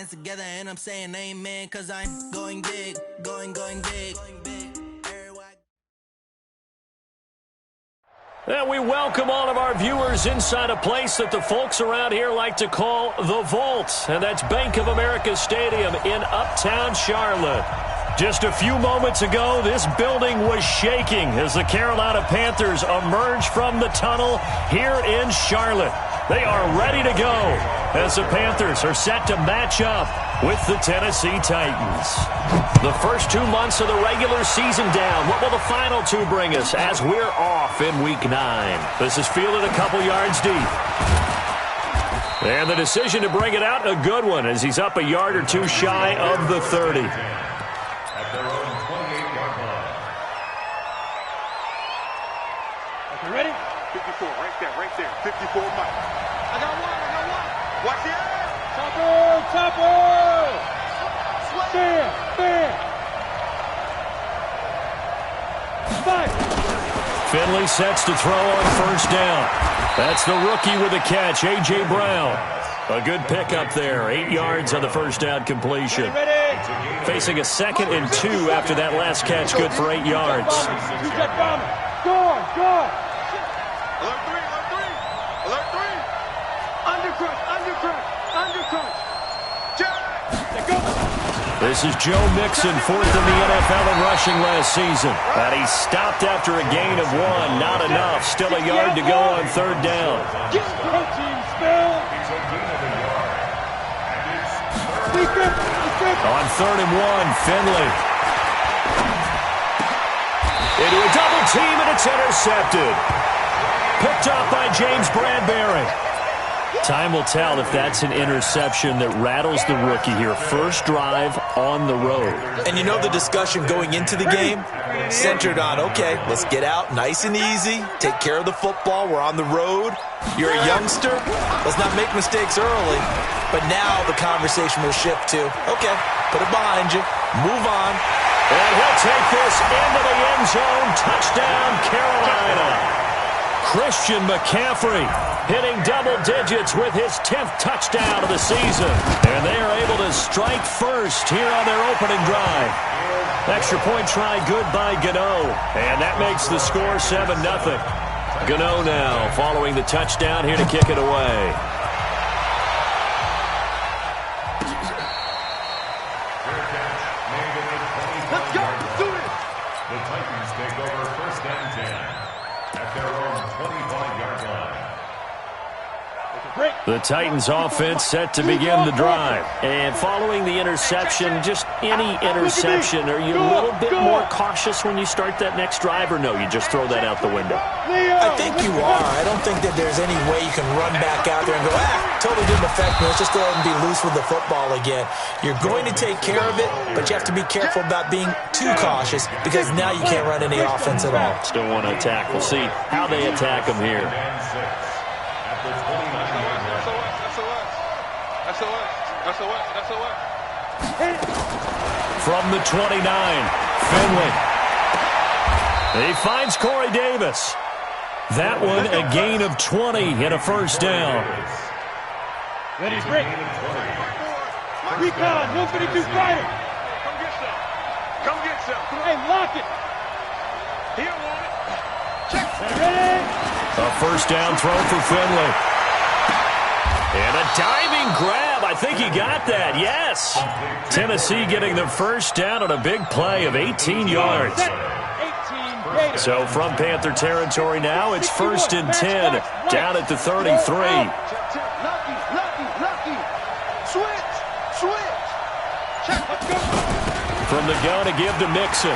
hands together and I'm saying amen, cause I'm going big, going big. And we welcome all of our viewers inside a place that the folks around here like to call the Vault, and that's Bank of America Stadium in Uptown Charlotte. Just a few moments ago, this building was shaking as the Carolina Panthers emerged from the tunnel here in Charlotte. They are ready to go as the Panthers are set to match up with the Tennessee Titans. The first 2 months of the regular season down. What will the final two bring us as we're off in Week 9? This is fielded a couple yards deep. And the decision to bring it out, a good one, as he's up a yard or two shy of the 30. At their own 28-yard line. Okay, ready? 54, right there. 54, Mike. I got one. Watch it. Chopper! Bam! Fight! Finley sets to throw on first down. That's the rookie with the catch, A.J. Brown. A good pickup there, 8 yards on the first down completion. Ready? Facing a 2nd and 2 after that last catch, good for 8 yards. Go on! Alert 3. Undercut. This is Joe Mixon, 4th in the NFL in rushing last season. And he stopped after a gain of 1. Not enough. Still a yard to go on 3rd down. On 3rd and 1, Finley. Into a double team, and it's intercepted. Picked up by James Bradbury. Time will tell if that's an interception that rattles the rookie here. First drive on the road. And you know the discussion going into the game? Centered on, okay, let's get out nice and easy, take care of the football, we're on the road. You're a youngster, let's not make mistakes early. But now the conversation will shift to, okay, put it behind you, move on. And he'll take this into the end zone. Touchdown, Carolina. Christian McCaffrey hitting double digits with his 10th touchdown of the season. And they are able to strike first here on their opening drive. Extra point try good by Gano. And that makes the score 7-0. Gano now following the touchdown here to kick it away. Let's go. Do it. The Titans take over 1st and 10 at their own 25-yard line. The Titans offense set to begin the drive. And following the interception, just any interception, are you a little bit more cautious when you start that next drive, or no, you just throw that out the window? I think you are. I don't think that there's any way you can run back out there and go, totally didn't affect me. Let's just go ahead and be loose with the football again. You're going to take care of it, but you have to be careful about being too cautious because now you can't run any offense at all. Still want to attack. We'll see how they attack them here. From the 29, Finley. He finds Corey Davis. That one a gain of 20 and a first down. Ready, break. Recon, 152 fighter. Come get some. Hey, lock it. He'll want it. Check. Ready? A first down throw for Finley. And a diving grab. I think he got that. Yes. Tennessee getting the first down on a big play of 18 yards. So from Panther territory now, it's 1st and 10 down at the 33. Lucky. Switch. Check. Let's go. From the gun to give to Mixon.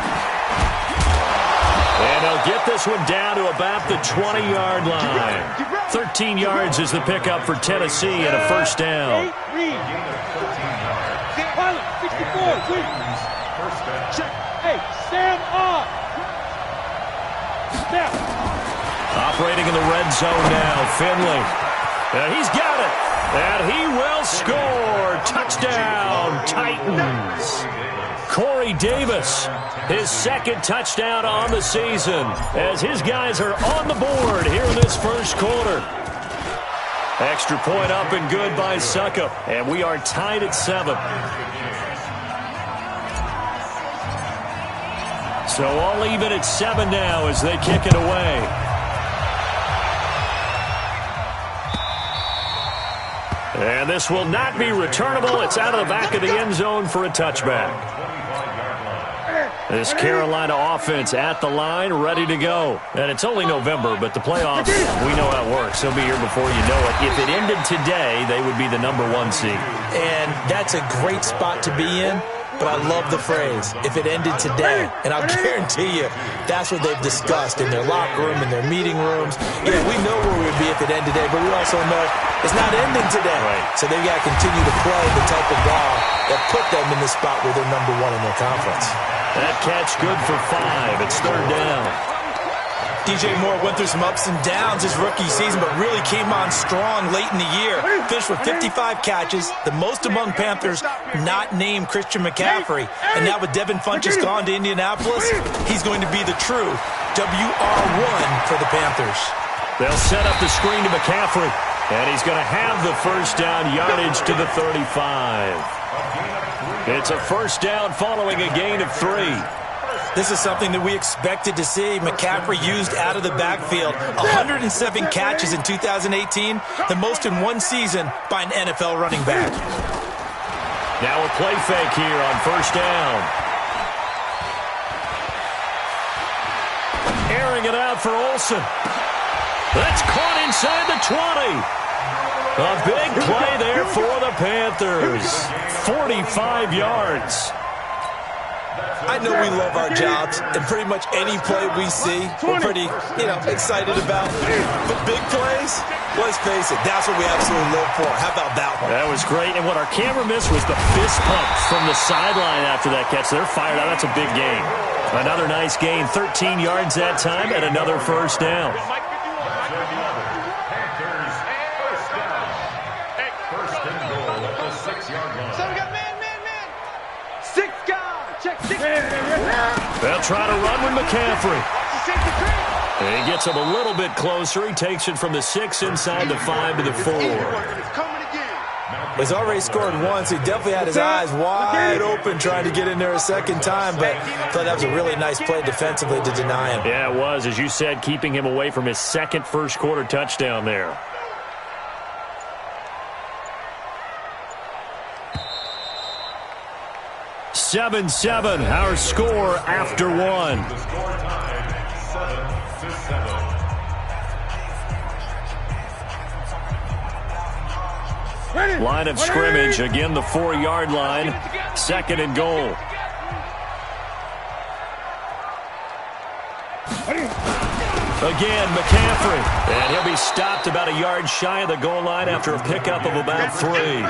And he'll get this one down to about the 20-yard line. 13 yards is the pickup for Tennessee and a first down. Pilot, 64, please. Hey, stand up. Snap. Operating in the red zone now, Finley. And he's got it. And he will score. Touchdown, Titans. Corey Davis, his 2nd touchdown on the season, as his guys are on the board here in this first quarter. Extra point up and good by Suckup. And we are tied at 7. So all even at 7 now as they kick it away. And this will not be returnable. It's out of the back of the end zone for a touchback. This Carolina offense at the line, ready to go. And it's only November, but the playoffs, we know how it works. They'll be here before you know it. If it ended today, they would be the #1 seed. And that's a great spot to be in. But I love the phrase, if it ended today. And I'll guarantee you, that's what they've discussed in their locker room, in their meeting rooms. Yeah, we know where we would be if it ended today, but we also know it's not ending today. Right. So they've got to continue to play the type of ball that put them in the spot where they're #1 in their conference. That catch good for 5. It's 3rd down. DJ Moore went through some ups and downs his rookie season, but really came on strong late in the year. Finished with 55 catches, the most among Panthers not named Christian McCaffrey. And now with Devin Funchess gone to Indianapolis, he's going to be the true WR1 for the Panthers. They'll set up the screen to McCaffrey, and he's going to have the first down yardage to the 35. It's a first down following a gain of 3. This is something that we expected to see. McCaffrey used out of the backfield. 107 catches in 2018, the most in one season by an NFL running back. Now a play fake here on first down. Airing it out for Olsen. That's caught inside the 20. A big play there for the Panthers. 45 yards. I know we love our jobs, and pretty much any play we see, we're pretty, excited about. But big plays, let's face it, that's what we absolutely live for. How about that one? That was great, and what our camera missed was the fist pump from the sideline after that catch. They're fired out. That's a big gain. Another nice gain, 13 yards that time, and another first down. They'll try to run with McCaffrey. And he gets him a little bit closer. He takes it from the 6 inside the 5 to the 4. He's already scored once. He definitely had his eyes wide open trying to get in there a second time, but I thought that was a really nice play defensively to deny him. Yeah, it was. As you said, keeping him away from his second first-quarter touchdown there. Seven, our score after 1. The score tied 7-7. Line of scrimmage, again the 4-yard line. 2nd and goal. Again, McCaffrey. And he'll be stopped about a yard shy of the goal line after a pickup of about 3.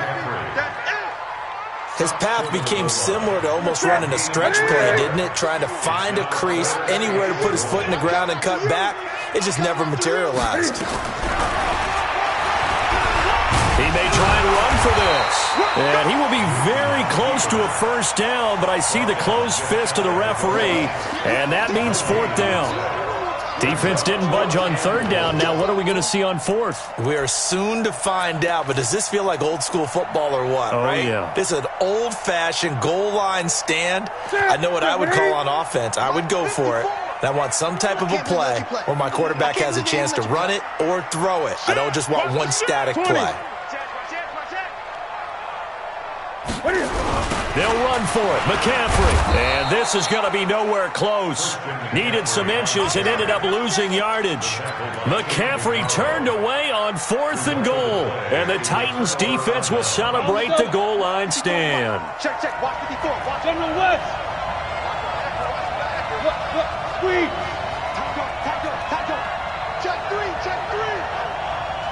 His path became similar to almost running a stretch play, didn't it? Trying to find a crease, anywhere to put his foot in the ground and cut back. It just never materialized. He may try and run for this. And he will be very close to a first down, but I see the closed fist of the referee, and that means 4th down. Defense didn't budge on 3rd down. Now what are we going to see on 4th? We are soon to find out, but does this feel like old school football or what, right? Yeah. This is an old-fashioned goal line stand. I know what I would call on offense. I would go for it. And I want some type of a play where my quarterback has a chance to run it or throw it. I don't just want one static play. They'll run for it. McCaffrey. And this is going to be nowhere close. Needed some inches and ended up losing yardage. McCaffrey turned away on 4th and goal. And the Titans defense will celebrate the goal line stand. Check. Watch 54. Watch General West. Look. Squeeze. Tackle. Check 3.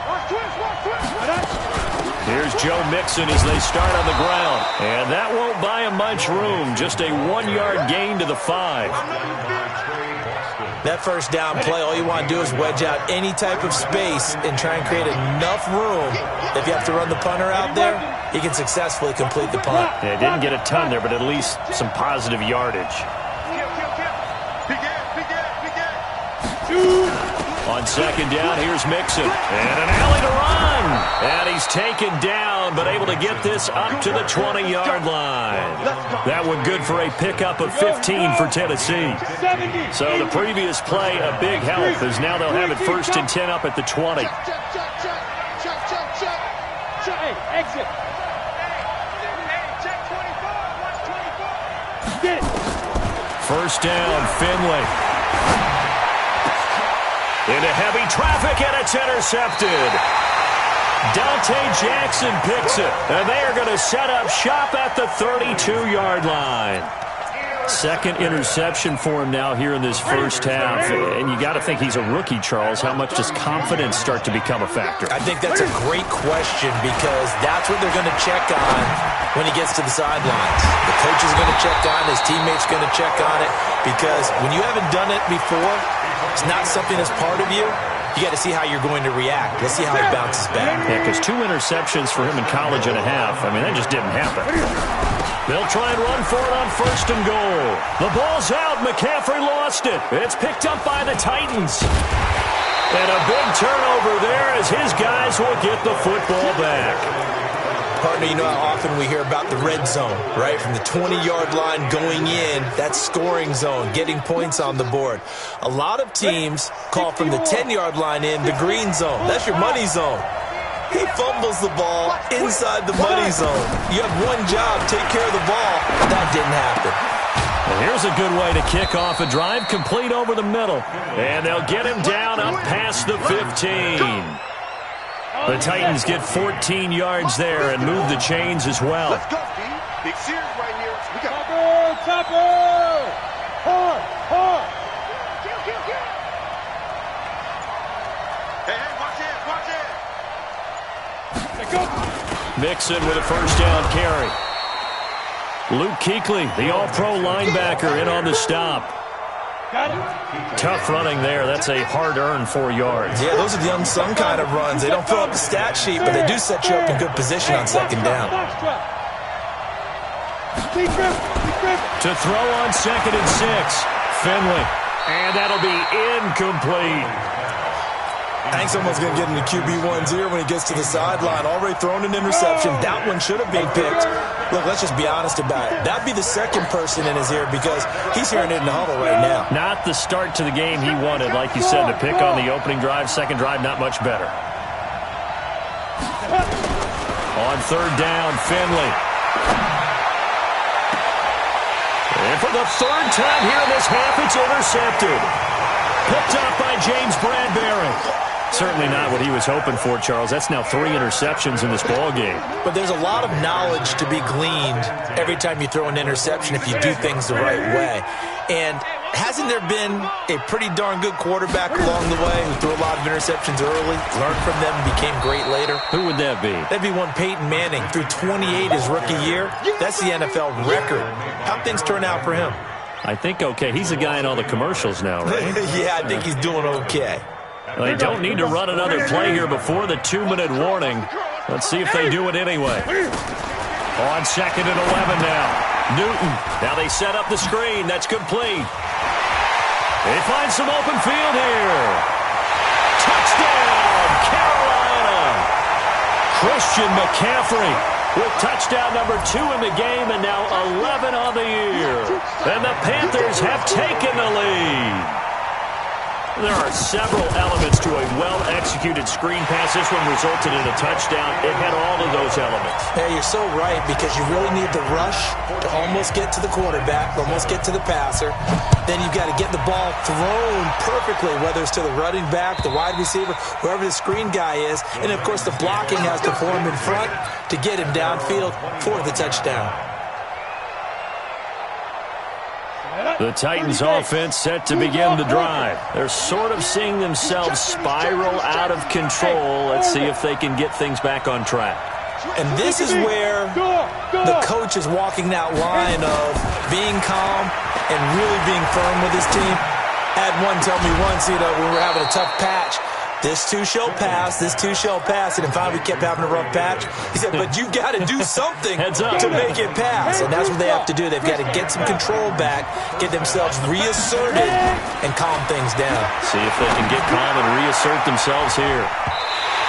Watch twist. Here's Joe Mixon as they start on the ground. And that won't buy him much room. Just a 1-yard gain to the 5. That first down play, all you want to do is wedge out any type of space and try and create enough room. If you have to run the punter out there, he can successfully complete the punt. Yeah, didn't get a ton there, but at least some positive yardage. On second down, here's Mixon. And an alley to run. And he's taken down, but able to get this up to the 20-yard line. That one good for a pickup of 15 for Tennessee. So the previous play, a big help, as now they'll have it 1st and 10 up at the 20. Hey, exit. Get it. First down, Finley. Into heavy traffic, and it's intercepted. Dante Jackson picks it, and they are going to set up shop at the 32-yard line. Second interception for him now here in this first half. And you got to think he's a rookie, Charles. How much does confidence start to become a factor? I think that's a great question because that's what they're going to check on when he gets to the sidelines. The coach is going to check on it. His teammates are going to check on it because when you haven't done it before, it's not something that's part of you. You got to see how you're going to react. Let's see how he bounces back. Yeah, because 2 interceptions for him in college and a half. I mean, that just didn't happen. They'll try and run for it on 1st and goal. The ball's out. McCaffrey lost it. It's picked up by the Titans. And a big turnover there as his guys will get the football back. Partner, you know how often we hear about the red zone, right? From the 20-yard line going in, that's scoring zone, getting points on the board. A lot of teams call from the 10-yard line in the green zone. That's your money zone. He fumbles the ball inside the money zone. You have one job, take care of the ball. That didn't happen. And here's a good way to kick off a drive, complete over the middle. And they'll get him down up past the 15. The Titans get 14 yards there and move the chains as well. Let's go, B. Big series right here. We got Topper! Hard! Hey, watch it! Mixon with a first down carry. Luke Kuechly, the all-pro linebacker, in on the stop. Tough running there. That's a hard-earned 4 yards. Yeah, those are the unsung kind of runs. They don't fill up the stat sheet, but they do set you up in good position on second down. To throw on 2nd and 6. Finley. And that'll be incomplete. Hank's almost going to get into QB1's ear when he gets to the sideline. Already thrown an interception. That one should have been picked. Look, let's just be honest about it. That'd be the second person in his ear because he's hearing it in the huddle right now. Not the start to the game he wanted, like you said, to pick on the opening drive. Second drive, not much better. On 3rd down, Finley. And for the 3rd time here in this half, it's intercepted. Picked up by James Bradbury. Certainly not what he was hoping for, Charles. That's now 3 interceptions in this ball game. But there's a lot of knowledge to be gleaned every time you throw an interception if you do things the right way. And hasn't there been a pretty darn good quarterback along the way who threw a lot of interceptions early, learned from them, and became great later? Who would that be? That'd be one Peyton Manning. Threw 28 his rookie year. That's the NFL record. How'd things turn out for him? I think okay. He's a guy in all the commercials now, right? Yeah, I think he's doing okay. Well, they don't need to run another play here before the 2-minute warning. Let's see if they do it anyway. On 2nd and 11 now. Newton. Now they set up the screen. That's complete. They find some open field here. Touchdown, Carolina. Christian McCaffrey with touchdown number 2 in the game and now 11 on the year. And the Panthers have taken the lead. There are several elements to a well-executed screen pass. This one resulted in a touchdown. It had all of those elements. Yeah, you're so right because you really need the rush to almost get to the quarterback, almost get to the passer. Then you've got to get the ball thrown perfectly, whether it's to the running back, the wide receiver, wherever the screen guy is. And, of course, the blocking has to form in front to get him downfield for the touchdown. The Titans offense set to begin the drive. They're sort of seeing themselves spiral out of control. Let's see if they can get things back on track. And this is where the coach is walking that line of being calm and really being firm with his team. I had one tell me once, when we were having a tough patch, This too shall pass. This too shall pass. And finally, we kept having a rough patch. He said, but you've got to do something to make it pass. And that's what they have to do. They've got to get some control back, get themselves reasserted, and calm things down. See if they can get calm and reassert themselves here.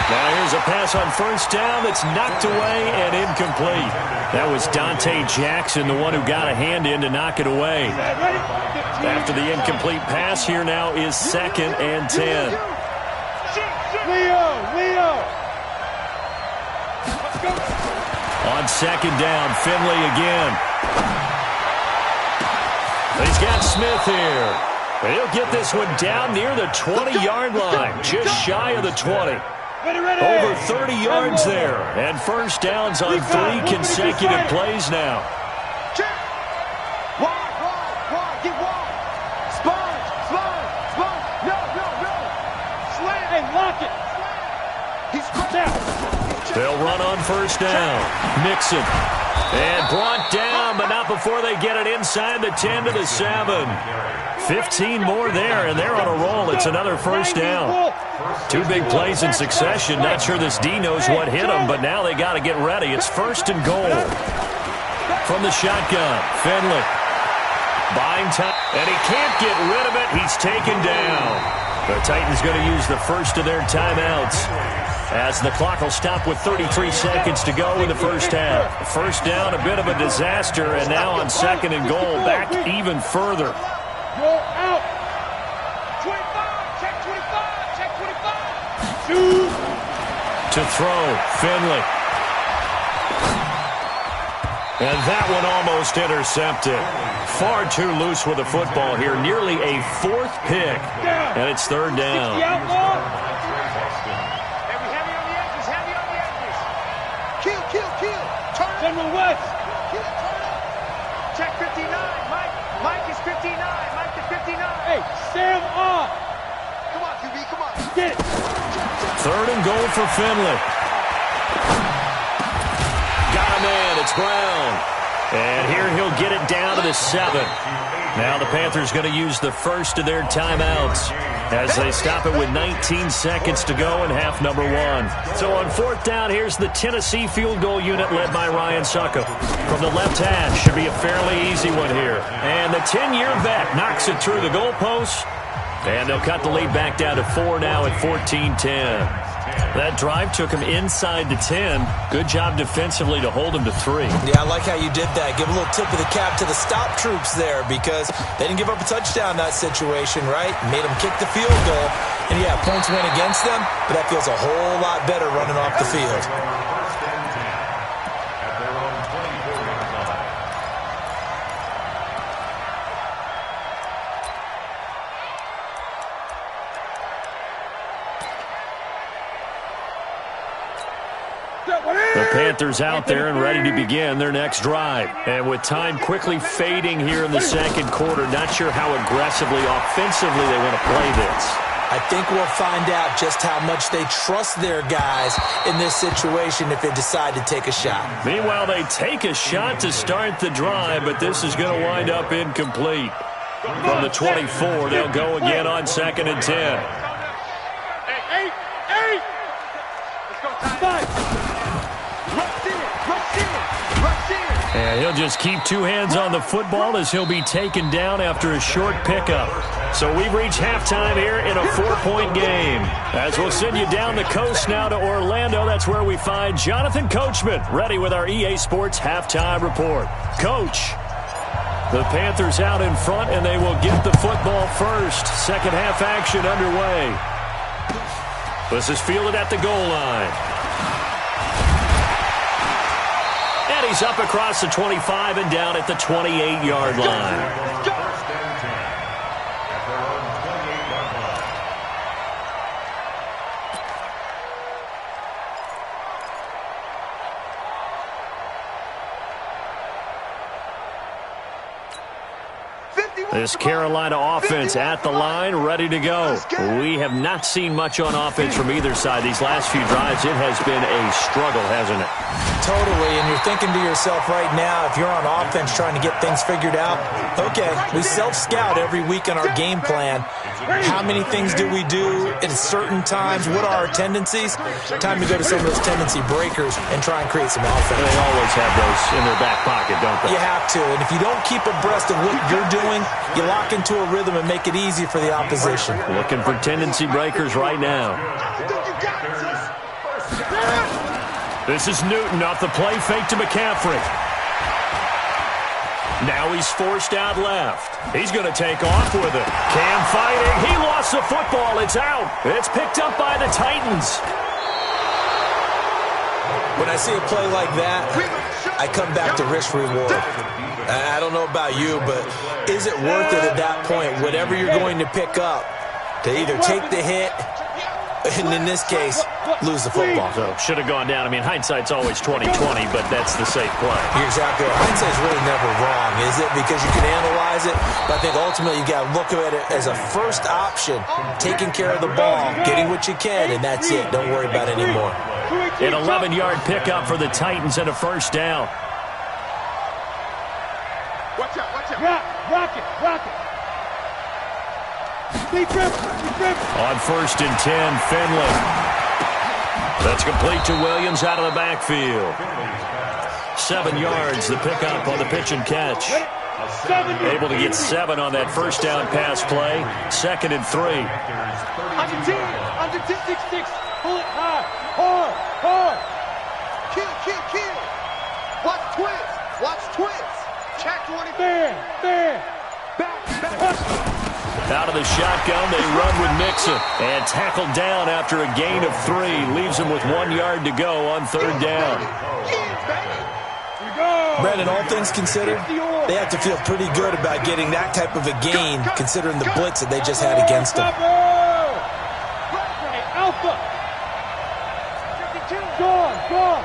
Now here's a pass on first down that's knocked away and incomplete. That was Dante Jackson, the one who got a hand in to knock it away. After the incomplete pass, here now is 2nd and 10. Leo! On 2nd down, Finley again. He's got Smith here. He'll get this one down near the 20-yard line, just shy of the 20. Over 30 yards there, and first downs on 3 consecutive plays now. Wide, get wide. Sponge. No. Slam. Hey, lock it. He's out. They'll run on first down. Mixon. And brought down, but not before they get it inside the 10 to the 7. 15 more there, and they're on a roll. It's another first down. 2 big plays in succession. Not sure this D knows what hit him, but now they got to get ready. It's 1st and goal. From the shotgun, Finley. Buying time, and he can't get rid of it. He's taken down. The Titans going to use the first of their timeouts, as the clock will stop with 33 seconds to go in the first half. First down, a bit of a disaster, and now on 2nd and goal, back even further. Go out. 25, check 25. To throw, Finley. And that one almost intercepted. Far too loose with the football here. Nearly a 4th pick. And it's 3rd down. Heavy on the edges. Kill. Turn it. General West. Kill, turn it. Check 59. Mike is 59. Mike is 59. Hey, Sam on. Come on, QB, come on. Get it. 3rd and goal for Finley. Got a man. It's Brown. And here he'll get it down to the 7. Now the Panthers going to use the first of their timeouts as they stop it with 19 seconds to go in half number 1. So on 4th down, here's the Tennessee field goal unit led by Ryan Suckup. From the left hash, should be a fairly easy one here. And the 10-year vet knocks it through the goalpost. And they'll cut the lead back down to 4 now at 14-10. That drive took him inside the 10. Good job defensively to hold him to 3. Yeah, I like how you did that. Give a little tip of the cap to the stop troops there, because they didn't give up a touchdown in that situation, right? Made them kick the field goal. And yeah, points went against them, but that feels a whole lot better running off the field. The Panthers out there and ready to begin their next drive. And with time quickly fading here in the 2nd quarter, not sure how aggressively, offensively they want to play this. I think we'll find out just how much they trust their guys in this situation if they decide to take a shot. Meanwhile, they take a shot to start the drive, but this is going to wind up incomplete. From the 24, they'll go again on 2nd and 10. Hey. Let's go, Ty. And he'll just keep 2 hands on the football as he'll be taken down after a short pickup. So we've reached halftime here in a 4-point game. As we'll send you down the coast now to Orlando, that's where we find Jonathan Coachman, ready with our EA Sports halftime report. Coach, the Panthers out in front, and they will get the football first. Second half action underway. This is fielded at the goal line. And he's up across the 25 and down at the 28-yard line. This Carolina offense at the line, ready to go. We have not seen much on offense from either side. These last few drives, it has been a struggle, hasn't it? Totally, and you're thinking to yourself right now, if you're on offense trying to get things figured out, okay, we self-scout every week on our game plan. How many things do we do at certain times? What are our tendencies? Time to go to some of those tendency breakers and try and create some offense. They always have those in their back pocket, don't they? You have to, and if you don't keep abreast of what you're doing, you lock into a rhythm and make it easy for the opposition. Looking for tendency breakers right now. This is Newton off the play fake to McCaffrey. Now he's forced out left. He's going to take off with it. Cam fighting. He lost the football. It's out. It's picked up by the Titans. When I see a play like that, I come back to risk reward. I don't know about you, but is it worth it at that point, whatever you're going to pick up, to either take the hit, and in this case, lose the football? So should have gone down. I mean, hindsight's always 20/20, but that's the safe play. You're exactly right. Hindsight's really never wrong, is it? Because you can analyze it, but I think ultimately you got to look at it as a first option, taking care of the ball, getting what you can, and that's it. Don't worry about it anymore. An 11-yard pickup for the Titans and a first down. Watch out, watch out. Rock it. On 1st and 10, Finley. That's complete to Williams out of the backfield. 7 yards, the pickup on the pitch and catch. Able to get 7 on that first down pass play. 2nd and 3. Under 10, 6. Pull it hard. Kill. Watch twist. Check 20. Back. Out of the shotgun, they run with Mixon. And tackled down after a gain of 3. Leaves him with 1 yard to go on 3rd down. Brandon, all things considered, they have to feel pretty good about getting that type of a gain, considering the blitz that they just had against them. Alpha. Gone.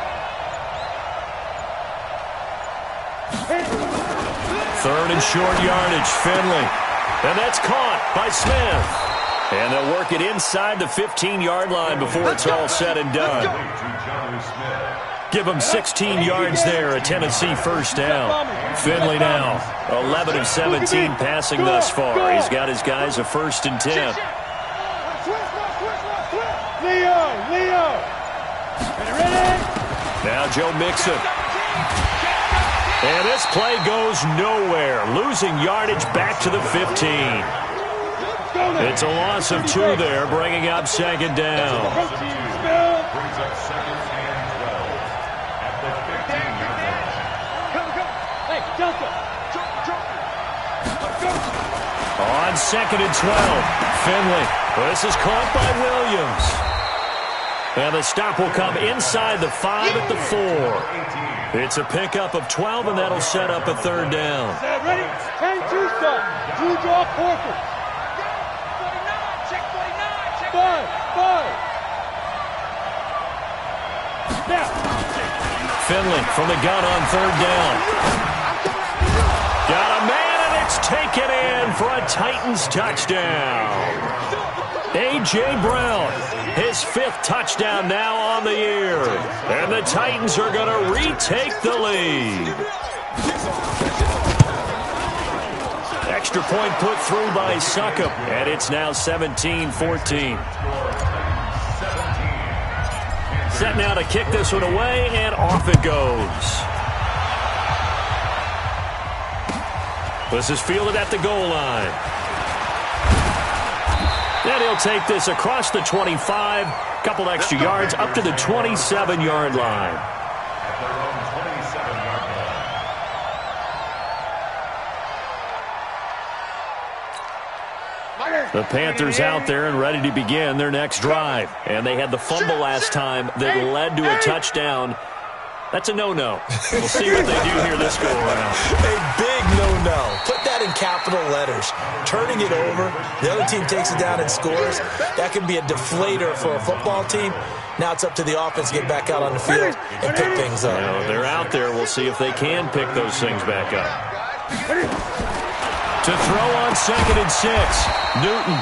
3rd and short yardage, Finley. And that's caught by Smith. And they'll work it inside the 15-yard line before it's all said and done. Give them 16 yards there, a Tennessee first down. Finley now, 11 of 17 passing thus far. He's got his guys a 1st and 10. Leo. Ready? Now Joe Mixon. And this play goes nowhere. Losing yardage back to the 15. It's a loss of 2 there, bringing up 2nd down. Brings up 2nd and 12 at the 15-yard line. On 2nd and 12, Finley. This is caught by Williams. And the stop will come inside the 5 at the 4. It's a pickup of 12, and that'll set up a 3rd down. Ready? 10-2 stop. 2 draw quarter. 5. Finley from the gun on 3rd down. Got a man, and it's taken in for a Titans touchdown. A.J. Brown, his 5th touchdown now on the year. And the Titans are going to retake the lead. Extra point put through by Succop, and it's now 17-14. Set now to kick this one away, and off it goes. This is fielded at the goal line. And he'll take this across the 25, couple extra yards, up to the 27-yard line. At their own 27-yard line. The Panthers out there and ready to begin their next drive. And they had the fumble last time that led to a touchdown. That's a no-no. We'll see what they do here this go-around. A big no-no. Put that in capital letters. Turning it over, the other team takes it down and scores. That can be a deflator for a football team. Now it's up to the offense to get back out on the field and pick things up. They're out there. We'll see if they can pick those things back up. To throw on 2nd and 6. Newton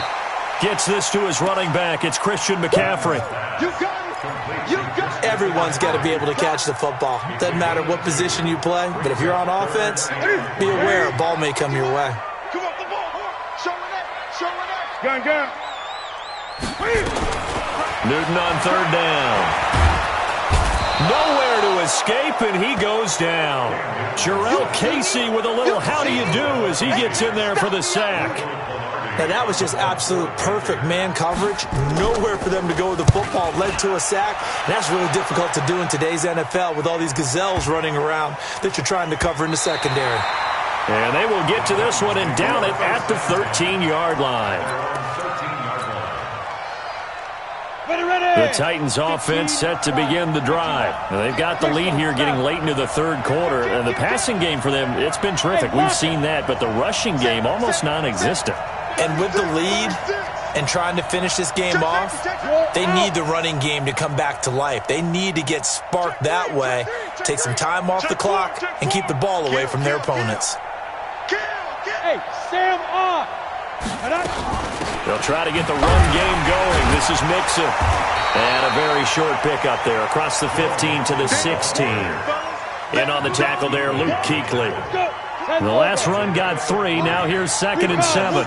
gets this to his running back. It's Christian McCaffrey. You got it. You got it. Everyone's got to be able to catch the football. Doesn't matter what position you play, but if you're on offense, be aware a ball may come your way. Come on, the ball. Showing it. Showing it. Gun. Newton on 3rd down. Nowhere to escape, and he goes down. Jarrell Casey with a little how do you do as he gets in there for the sack. Now, that was just absolute perfect man coverage. Nowhere for them to go with the football. Led to a sack. And that's really difficult to do in today's NFL with all these gazelles running around that you're trying to cover in the secondary. And they will get to this one and down it at the 13-yard line. The Titans offense set to begin the drive. Now, they've got the lead here getting late into the 3rd quarter. And the passing game for them, it's been terrific. We've seen that. But the rushing game, almost non-existent. And with the lead and trying to finish this game off, they need the running game to come back to life. They need to get sparked that way, take some time off the clock, and keep the ball away from their opponents. Hey, Sam on. They'll try to get the run game going. This is Mixon. And a very short pickup there across the 15 to the 16. In on the tackle there, Luke Kuechly. The last run got 3. Now here's 2nd and 7.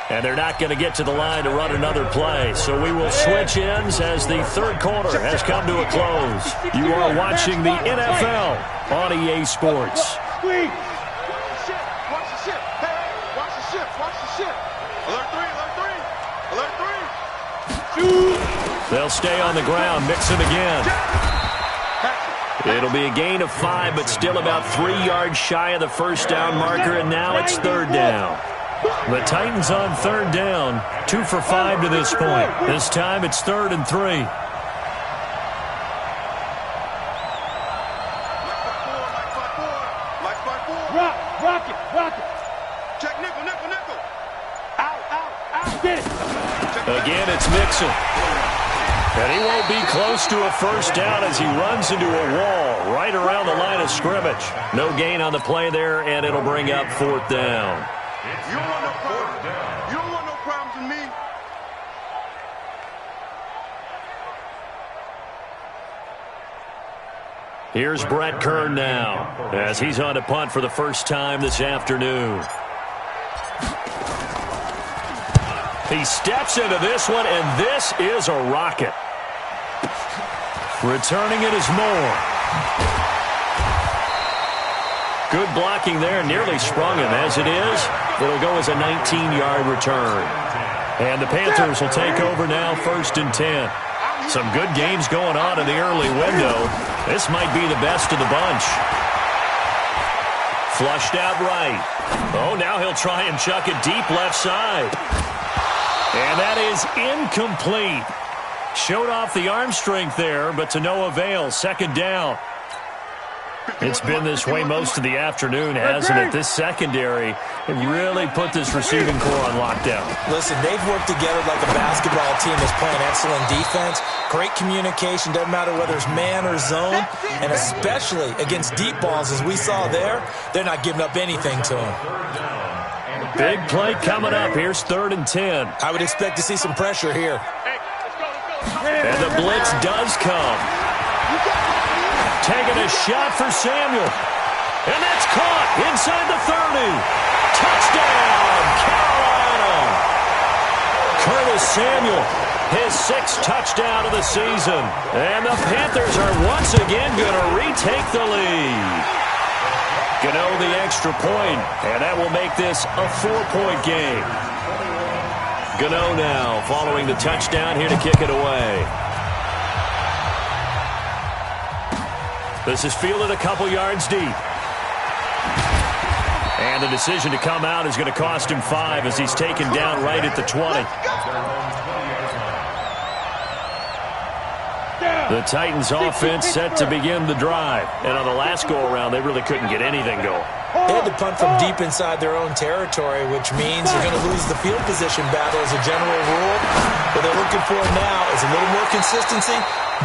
And they're not going to get to the line to run another play. So we will switch ends as the 3rd quarter has come to a close. You are watching the NFL on EA Sports. Watch the ship. Hey, watch the ship. Watch the ship. Alert 3. Alert 3. Alert 3. They'll stay on the ground. Mixon again. It'll be a gain of 5, but still about 3 yards shy of the first down marker, and now it's 3rd down. The Titans on 3rd down, 2 for 5 to this point. This time it's 3rd and 3. Rock it. Check nickel. Out. Get it. Again, it's Mixon. And he won't be close to a first down as he runs into a wall right around the line of scrimmage. No gain on the play there, and it'll bring up 4th down. You don't want no problems. You don't want no problems with me. Here's Brett Kern now as he's on to punt for the first time this afternoon. He steps into this one, and this is a rocket. Returning it is Moore. Good blocking there, nearly sprung him. As it is, it'll go as a 19-yard return. And the Panthers will take over now, 1st and 10. Some good games going on in the early window. This might be the best of the bunch. Flushed out right. Oh, now he'll try and chuck it deep left side. And that is incomplete. Showed off the arm strength there, but to no avail. 2nd down. It's been this way most of the afternoon, hasn't it? This secondary, it really put this receiving core on lockdown. Listen, they've worked together like a basketball team that's playing excellent defense. Great communication, doesn't matter whether it's man or zone. And especially against deep balls, as we saw there, they're not giving up anything to them. Big play coming up. Here's 3rd and 10. I would expect to see some pressure here. And the blitz does come. Taking a shot for Samuel. And that's caught inside the 30. Touchdown, Carolina. Curtis Samuel, his 6th touchdown of the season. And the Panthers are once again going to retake the lead. Gano the extra point, and that will make this a 4-point game. Gano now following the touchdown here to kick it away. This is fielded a couple yards deep. And the decision to come out is going to cost him 5 as he's taken down right at the 20. The Titans offense set to begin the drive. And on the last go-around, they really couldn't get anything going. They had to punt from deep inside their own territory, which means you're going to lose the field position battle as a general rule. What they're looking for now is a little more consistency,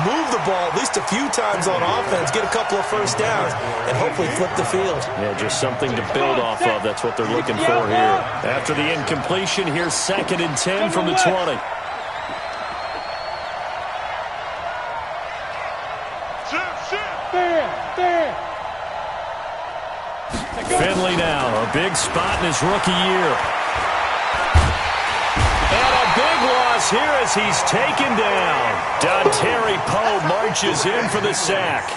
move the ball at least a few times on offense, get a couple of first downs, and hopefully flip the field. Yeah, just something to build off of. That's what they're looking for here. After the incompletion, here's 2nd and 10 from the 20. Finley now, a big spot in his rookie year. And a big loss here as he's taken down. Dontari Poe marches in for the sack.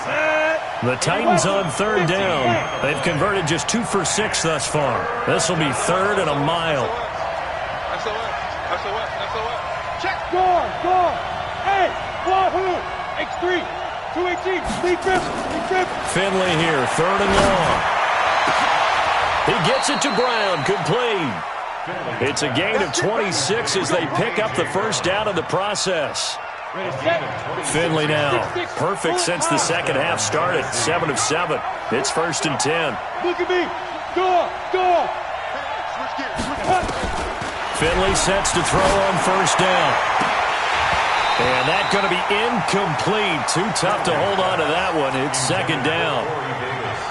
The Titans on 3rd down. They've converted just 2 for 6 thus far. This will be 3rd and a mile. Check. Guard. Hey, Wahoo. X3. 218. Lead grip. Finley here, 3rd and long. He gets it to Brown, complete. It's a gain of 26 as they pick up the first down in the process. Finley now, perfect since the second half started, 7 of 7. It's 1st and 10. Look at me. Go. Finley sets to throw on 1st down. And that's going to be incomplete. Too tough to hold on to that one. It's 2nd down.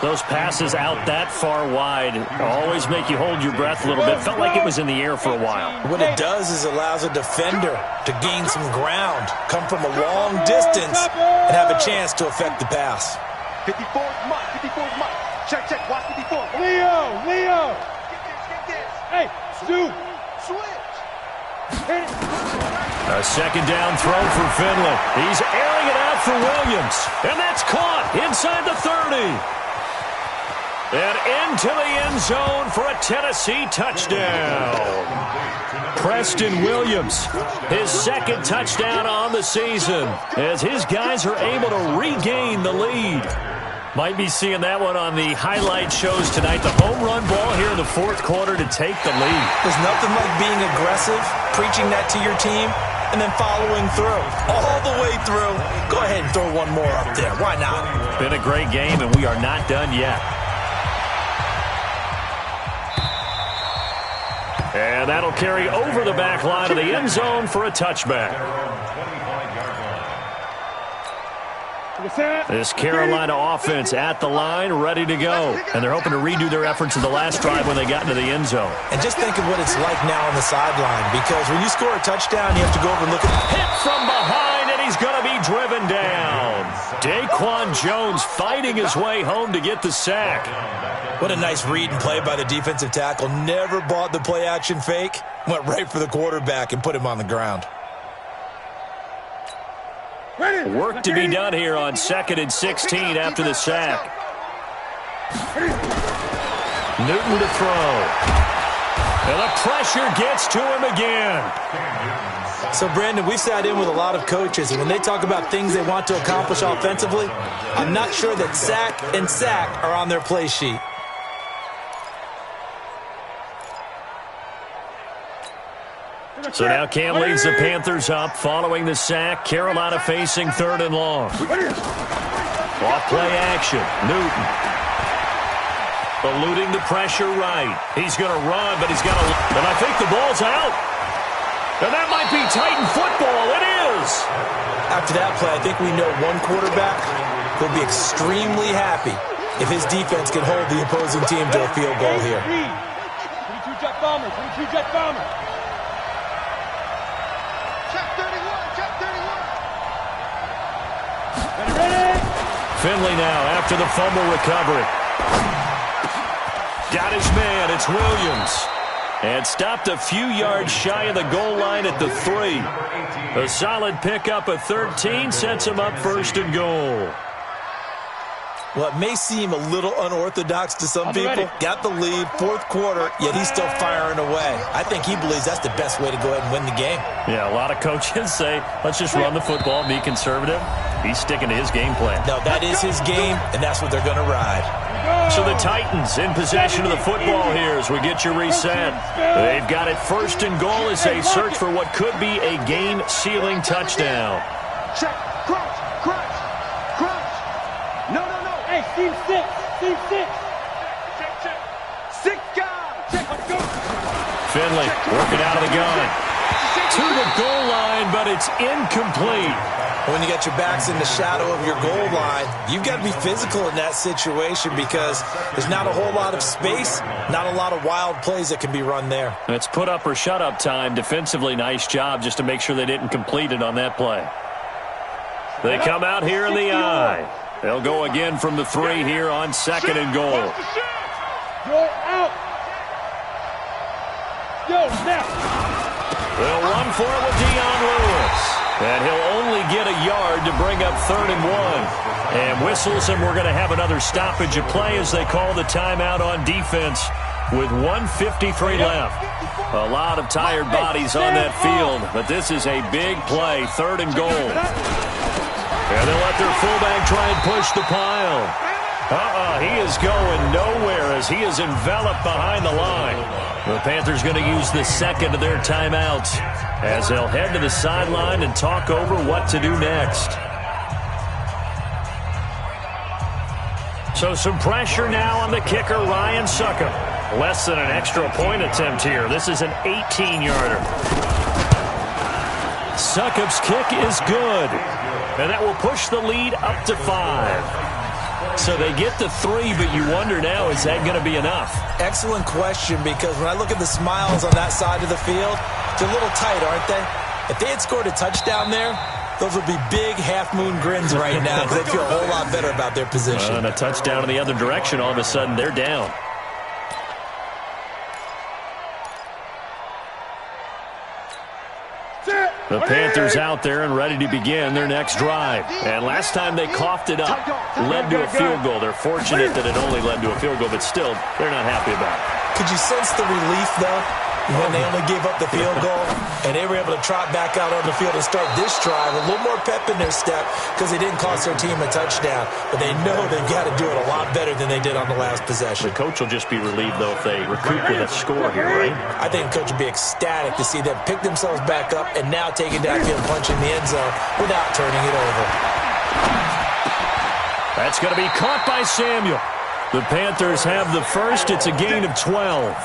Those passes out that far wide always make you hold your breath a little bit. Felt like it was in the air for a while. What it does is allows a defender to gain some ground, come from a long distance, and have a chance to affect the pass. 54 is Mike. Check. Watch 54. Leo. Hey, Stu. Switch. A 2nd down throw for Finley. He's airing it out for Williams. And that's caught inside the 30. And into the end zone for a Tennessee touchdown. Preston Williams, his 2nd touchdown on the season, as his guys are able to regain the lead. Might be seeing that one on the highlight shows tonight. The home run ball here in the 4th quarter to take the lead. There's nothing like being aggressive, preaching that to your team, and then following through. All the way through. Go ahead and throw one more up there. Why not? Been a great game, and we are not done yet. And that'll carry over the back line of the end zone for a touchback. This Carolina offense at the line, ready to go. And they're hoping to redo their efforts in the last drive when they got into the end zone. And just think of what it's like now on the sideline, because when you score a touchdown, you have to go over and look at hit from behind, and he's going to be driven down. Daquan Jones fighting his way home to get the sack. What a nice read and play by the defensive tackle. Never bought the play-action fake. Went right for the quarterback and put him on the ground. Work to be done here on 2nd and 16 after the sack. Newton to throw. And the pressure gets to him again. So, Brandon, we've sat in with a lot of coaches, and when they talk about things they want to accomplish offensively, I'm not sure that sack and sack are on their play sheet. So now Cam leads the Panthers up following the sack. Carolina facing 3rd and long. Off play action. Newton. Eluding the pressure right. He's going to run, but he's got to... And I think the ball's out. And that might be Titan football. It is. After that play, I think we know one quarterback will be extremely happy if his defense can hold the opposing team to a field goal here. 22 jet bomber. Finley now after the fumble recovery. Got his man. It's Williams. And stopped a few yards shy of the goal line at the 3. A solid pickup of 13 sets him up 1st and goal. Well, it may seem a little unorthodox to some people. Got the lead, 4th quarter, yet he's still firing away. I think he believes that's the best way to go ahead and win the game. Yeah, a lot of coaches say, let's just run the football, be conservative. He's sticking to his game plan. No, that is his game, and that's what they're going to ride. So the Titans in possession of the football here as we get you reset. They've got it 1st and goal as they search for what could be a game-sealing touchdown. Check. Crunch. No. Hey, team 6. Check. Finley working out of the gun. To the goal line, but it's incomplete. When you got your backs in the shadow of your goal line, you've got to be physical in that situation because there's not a whole lot of space, not a lot of wild plays that can be run there. It's put up or shut up time. Defensively, nice job just to make sure they didn't complete it on that play. They come out here in the eye. They'll go again from the 3 here on 2nd and goal. Go out. Go now. They'll run for it with Dion Lewis. And he'll only get a yard to bring up 3rd and 1. And whistles, and we're going to have another stoppage of play as they call the timeout on defense with 1:53 left. A lot of tired bodies on that field, but this is a big play, 3rd and goal. And they'll let their fullback try and push the pile. He is going nowhere as he is enveloped behind the line. The Panthers going to use the 2nd of their timeouts as they'll head to the sideline and talk over what to do next. So some pressure now on the kicker, Ryan Succop. Less than an extra point attempt here. This is an 18-yarder. Succop's kick is good. And that will push the lead up to 5. So they get to 3, but you wonder now, is that going to be enough? Excellent question, because when I look at the smiles on that side of the field, they're a little tight, aren't they? If they had scored a touchdown there, those would be big half-moon grins right now because they feel a whole lot better about their position. And a touchdown in the other direction, all of a sudden they're down. The Panthers out there and ready to begin their next drive. And last time they coughed it up, led to a field goal. They're fortunate that it only led to a field goal, but still, they're not happy about it. Could you sense the relief, though, when they only gave up the field goal and they were able to trot back out on the field and start this drive? A little more pep in their step because they didn't cost their team a touchdown, but they know they've got to do it a lot better than they did on the last possession. The coach will just be relieved, though, if they recoup with a score here, right? I think the coach would be ecstatic to see them pick themselves back up and now take it downfield and punch in the end zone without turning it over. That's going to be caught by Samuel. The Panthers have the first. It's a gain of 12.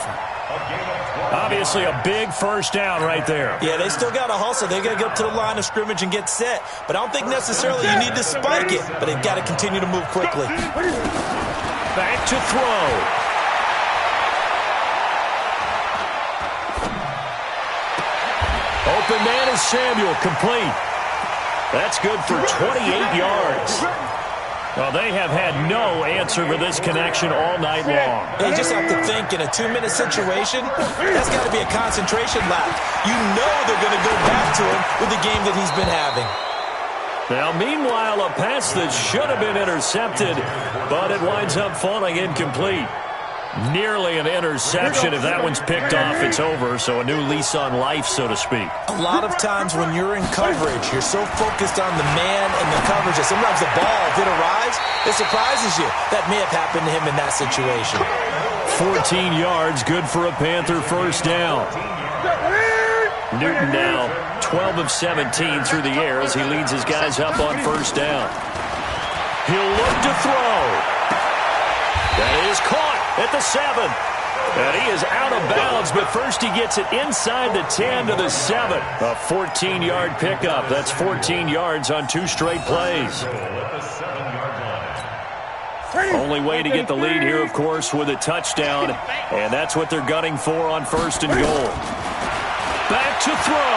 Obviously a big first down right there. Yeah, they still got to hustle. They got to get up to the line of scrimmage and get set. But I don't think necessarily you need to spike it, but they've got to continue to move quickly. Back to throw. Open man is Samuel, complete. That's good for 28 yards. Well, they have had no answer for this connection all night long. They just have to think in a 2-minute situation, that's got to be a concentration lap. You know they're going to go back to him with the game that he's been having. Now, meanwhile, a pass that should have been intercepted, but it winds up falling incomplete. Nearly an interception. If that one's picked off, it's over. So a new lease on life, so to speak. A lot of times when you're in coverage, you're so focused on the man and the coverage that sometimes the ball, if it arrives, it surprises you. That may have happened to him in that situation. 14 yards, good for a Panther first down. Newton now 12 of 17 through the air as he leads his guys up on first down. He'll look to throw. That is caught at the 7. And he is out of bounds, but first he gets it inside the 10 to the 7. A 14-yard pickup. That's 14 yards on 2 straight plays. Only way to get the lead here, of course, with a touchdown. And that's what they're gunning for on first and goal. Back to throw.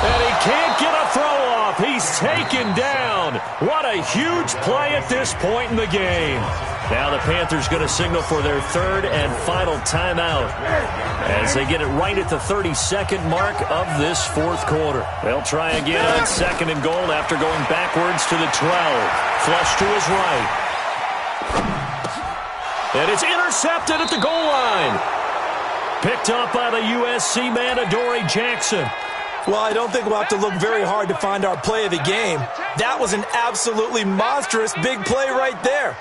And he can't get a throw off. He's taken down. What a huge play at this point in the game. Now the Panthers going to signal for their 3rd and final timeout as they get it right at the 32nd mark of this 4th quarter. They'll try again on 2nd and goal after going backwards to the 12. Flush to his right. And it's intercepted at the goal line. Picked up by the USC man, Adoree Jackson. Well, I don't think we'll have to look very hard to find our play of the game. That was an absolutely monstrous big play right there.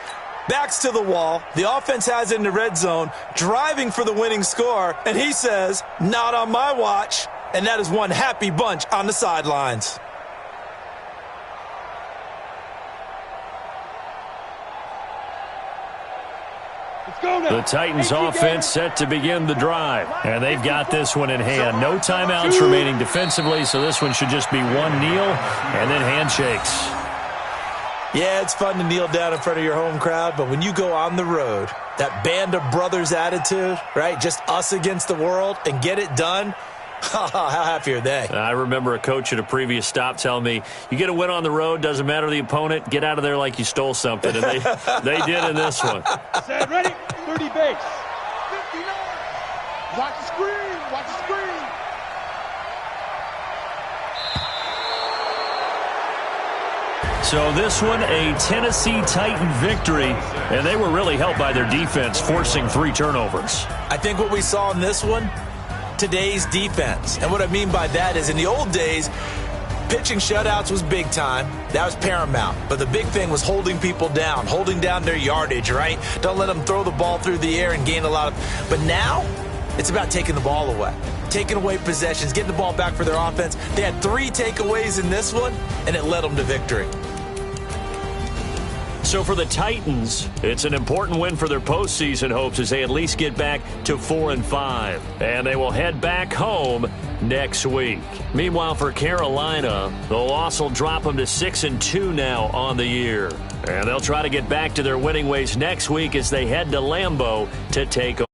Backs to the wall. The offense has it in the red zone, driving for the winning score. And he says, not on my watch. And that is one happy bunch on the sidelines. Let's go, The Titans offense set to begin the drive. And they've got this one in hand. No timeouts remaining defensively, so this one should just be one kneel and then handshakes. Yeah, it's fun to kneel down in front of your home crowd, but when you go on the road, that band of brothers attitude, right, just us against the world, and get it done, how happy are they? I remember a coach at a previous stop telling me, you get a win on the road, doesn't matter the opponent, get out of there like you stole something. And they did in this one. Set, ready, 30 base. 59. Watch the screen. Watch the screen. So this one, a Tennessee Titan victory, and they were really helped by their defense, forcing 3 turnovers. I think what we saw in this one, today's defense. And what I mean by that is in the old days, pitching shutouts was big time. That was paramount. But the big thing was holding people down, holding down their yardage, right? Don't let them throw the ball through the air and gain a lot of... But now, it's about taking the ball away. Taking away possessions, getting the ball back for their offense. They had 3 takeaways in this one, and it led them to victory. So for the Titans, it's an important win for their postseason hopes as they at least get back to 4-5. And they will head back home next week. Meanwhile, for Carolina, the loss will drop them to 6-2 now on the year. And they'll try to get back to their winning ways next week as they head to Lambeau to take over.